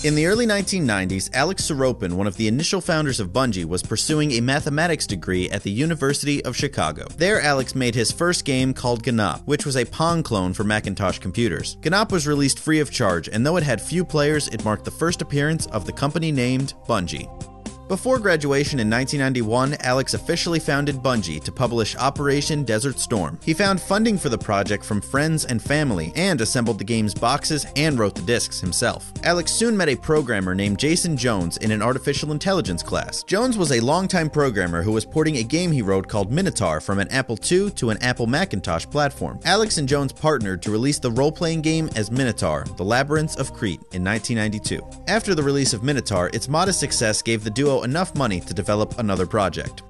In the early 1990s, Alex Soropan, one of the initial founders of Bungie, was pursuing a mathematics degree at the University of Chicago. There, Alex made his first game called Ganop, which was a Pong clone for Macintosh computers. Ganop was released free of charge, and though it had few players, it marked the first appearance of the company named Bungie. Before graduation in 1991, Alex officially founded Bungie to publish Operation Desert Storm. He found funding for the project from friends and family, and assembled the game's boxes and wrote the discs himself. Alex soon met a programmer named Jason Jones in an artificial intelligence class. Jones was a longtime programmer who was porting a game he wrote called Minotaur from an Apple II to an Apple Macintosh platform. Alex and Jones partnered to release the role-playing game as Minotaur: The Labyrinths of Crete in 1992. After the release of Minotaur, its modest success gave the duo enough money to develop another project.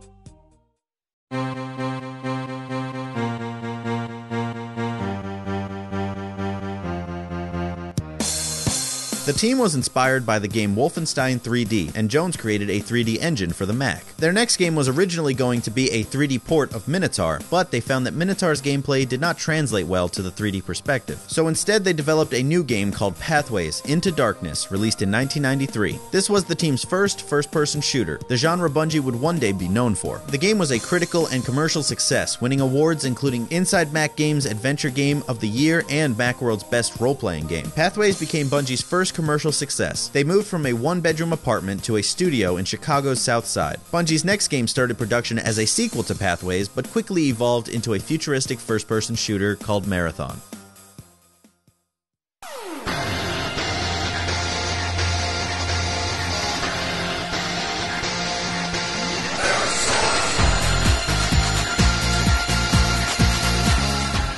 The team was inspired by the game Wolfenstein 3D, and Jones created a 3D engine for the Mac. Their next game was originally going to be a 3D port of Minotaur, but they found that Minotaur's gameplay did not translate well to the 3D perspective. So instead they developed a new game called Pathways: Into Darkness, released in 1993. This was the team's first-person shooter, the genre Bungie would one day be known for. The game was a critical and commercial success, winning awards including Inside Mac Games Adventure Game of the Year and Macworld's Best Role-Playing Game. Pathways became Bungie's first commercial success. They moved from a one-bedroom apartment to a studio in Chicago's South Side. Bungie's next game started production as a sequel to Pathways, but quickly evolved into a futuristic first-person shooter called Marathon.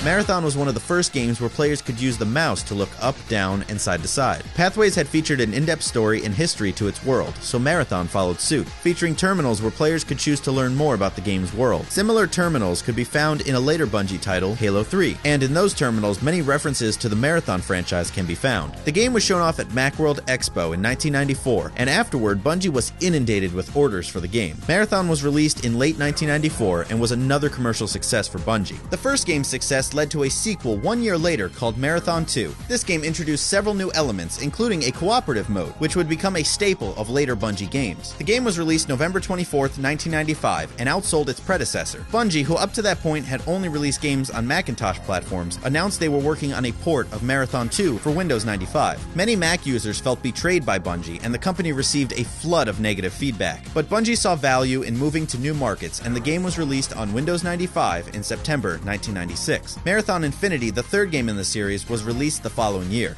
Marathon was one of the first games where players could use the mouse to look up, down, and side to side. Pathways had featured an in-depth story and history to its world, so Marathon followed suit, featuring terminals where players could choose to learn more about the game's world. Similar terminals could be found in a later Bungie title, Halo 3, and in those terminals many references to the Marathon franchise can be found. The game was shown off at Macworld Expo in 1994, and afterward Bungie was inundated with orders for the game. Marathon was released in late 1994 and was another commercial success for Bungie. The first game's success led to a sequel 1 year later called Marathon 2. This game introduced several new elements, including a cooperative mode, which would become a staple of later Bungie games. The game was released November 24th, 1995, and outsold its predecessor. Bungie, who up to that point had only released games on Macintosh platforms, announced they were working on a port of Marathon 2 for Windows 95. Many Mac users felt betrayed by Bungie, and the company received a flood of negative feedback. But Bungie saw value in moving to new markets, and the game was released on Windows 95 in September 1996. Marathon Infinity, the third game in the series, was released the following year.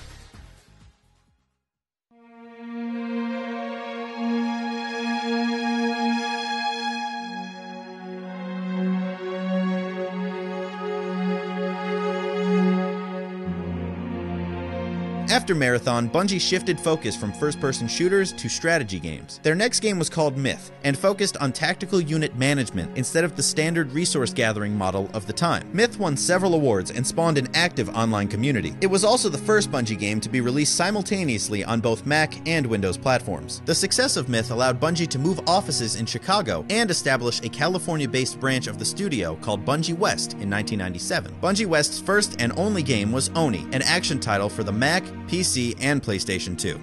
After Marathon, Bungie shifted focus from first-person shooters to strategy games. Their next game was called Myth, and focused on tactical unit management instead of the standard resource-gathering model of the time. Myth won several awards and spawned an active online community. It was also the first Bungie game to be released simultaneously on both Mac and Windows platforms. The success of Myth allowed Bungie to move offices in Chicago and establish a California-based branch of the studio called Bungie West in 1997. Bungie West's first and only game was Oni, an action title for the Mac, PC, and PlayStation 2.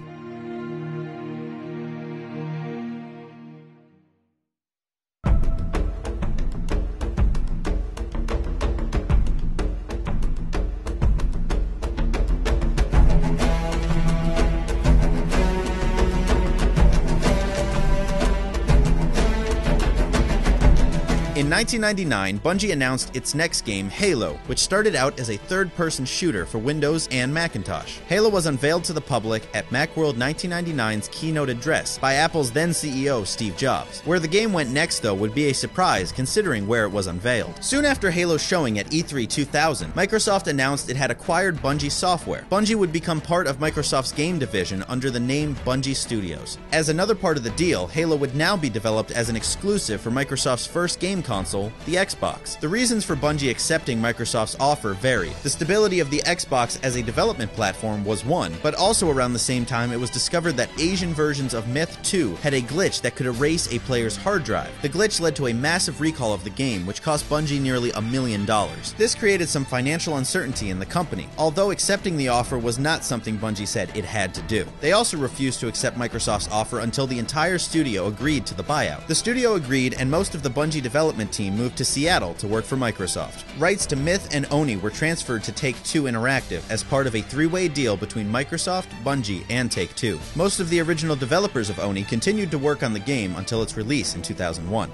In 1999, Bungie announced its next game, Halo, which started out as a third-person shooter for Windows and Macintosh. Halo was unveiled to the public at Macworld 1999's keynote address by Apple's then CEO, Steve Jobs. Where the game went next, though, would be a surprise considering where it was unveiled. Soon after Halo's showing at E3 2000, Microsoft announced it had acquired Bungie Software. Bungie would become part of Microsoft's game division under the name Bungie Studios. As another part of the deal, Halo would now be developed as an exclusive for Microsoft's first game console, console, the Xbox. The reasons for Bungie accepting Microsoft's offer varied. The stability of the Xbox as a development platform was one, but also around the same time it was discovered that Asian versions of Myth 2 had a glitch that could erase a player's hard drive. The glitch led to a massive recall of the game, which cost Bungie nearly $1 million. This created some financial uncertainty in the company, although accepting the offer was not something Bungie said it had to do. They also refused to accept Microsoft's offer until the entire studio agreed to the buyout. The studio agreed, and most of the Bungie development team moved to Seattle to work for Microsoft. Rights to Myth and Oni were transferred to Take-Two Interactive as part of a three-way deal between Microsoft, Bungie, and Take-Two. Most of the original developers of Oni continued to work on the game until its release in 2001.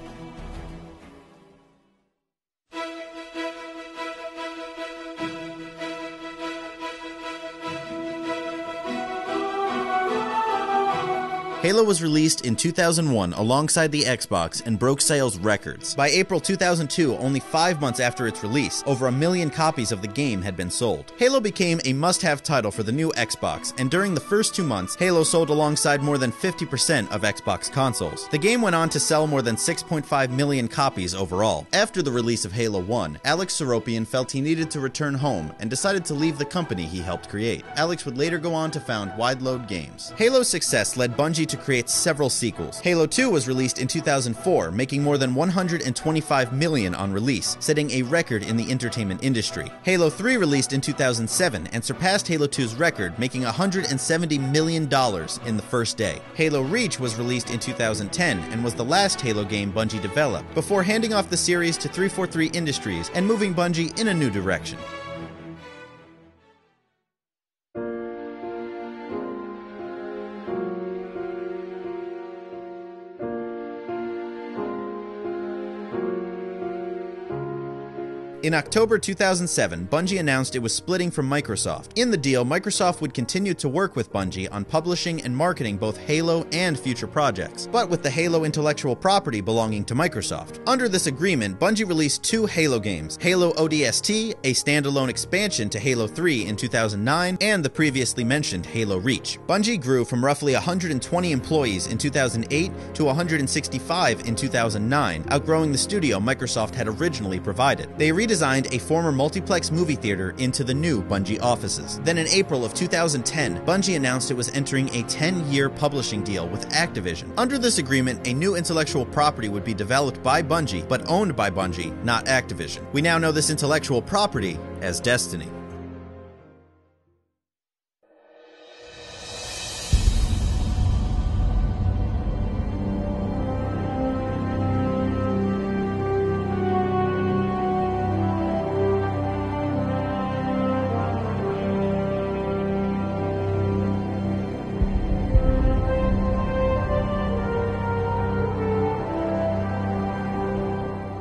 Halo was released in 2001 alongside the Xbox and broke sales records. By April 2002, only 5 months after its release, over 1 million copies of the game had been sold. Halo became a must-have title for the new Xbox, and during the first 2 months, Halo sold alongside more than 50% of Xbox consoles. The game went on to sell more than 6.5 million copies overall. After the release of Halo 1, Alex Seropian felt he needed to return home and decided to leave the company he helped create. Alex would later go on to found Wide Load Games. Halo's success led Bungie to create several sequels. Halo 2 was released in 2004, making more than $125 million on release, setting a record in the entertainment industry. Halo 3 released in 2007 and surpassed Halo 2's record, making $170 million in the first day. Halo Reach was released in 2010 and was the last Halo game Bungie developed, before handing off the series to 343 Industries and moving Bungie in a new direction. In October 2007, Bungie announced it was splitting from Microsoft. In the deal, Microsoft would continue to work with Bungie on publishing and marketing both Halo and future projects, but with the Halo intellectual property belonging to Microsoft. Under this agreement, Bungie released 2 Halo games, Halo ODST, a standalone expansion to Halo 3 in 2009, and the previously mentioned Halo Reach. Bungie grew from roughly 120 employees in 2008 to 165 in 2009, outgrowing the studio Microsoft had originally provided. They redesigned a former multiplex movie theater into the new Bungie offices. Then in April of 2010, Bungie announced it was entering a 10-year publishing deal with Activision. Under this agreement, a new intellectual property would be developed by Bungie, but owned by Bungie, not Activision. We now know this intellectual property as Destiny.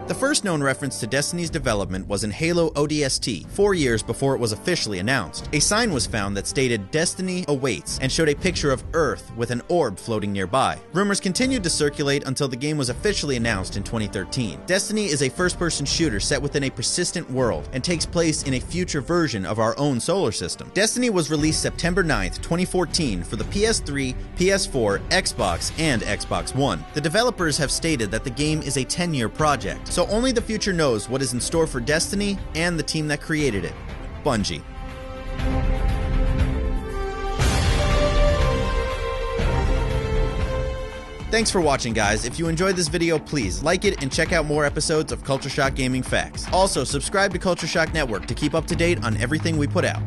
The first known reference to Destiny's development was in Halo ODST, 4 years before it was officially announced. A sign was found that stated "Destiny awaits" and showed a picture of Earth with an orb floating nearby. Rumors continued to circulate until the game was officially announced in 2013. Destiny is a first-person shooter set within a persistent world and takes place in a future version of our own solar system. Destiny was released September 9th, 2014 for the PS3, PS4, Xbox, and Xbox One. The developers have stated that the game is a 10-year project, so only the future knows what is in store for Destiny and the team that created it, Bungie. Thanks for watching, guys. If you enjoyed this video, please like it and check out more episodes of Culture Shock Gaming Facts. Also, subscribe to Culture Shock Network to keep up to date on everything we put out.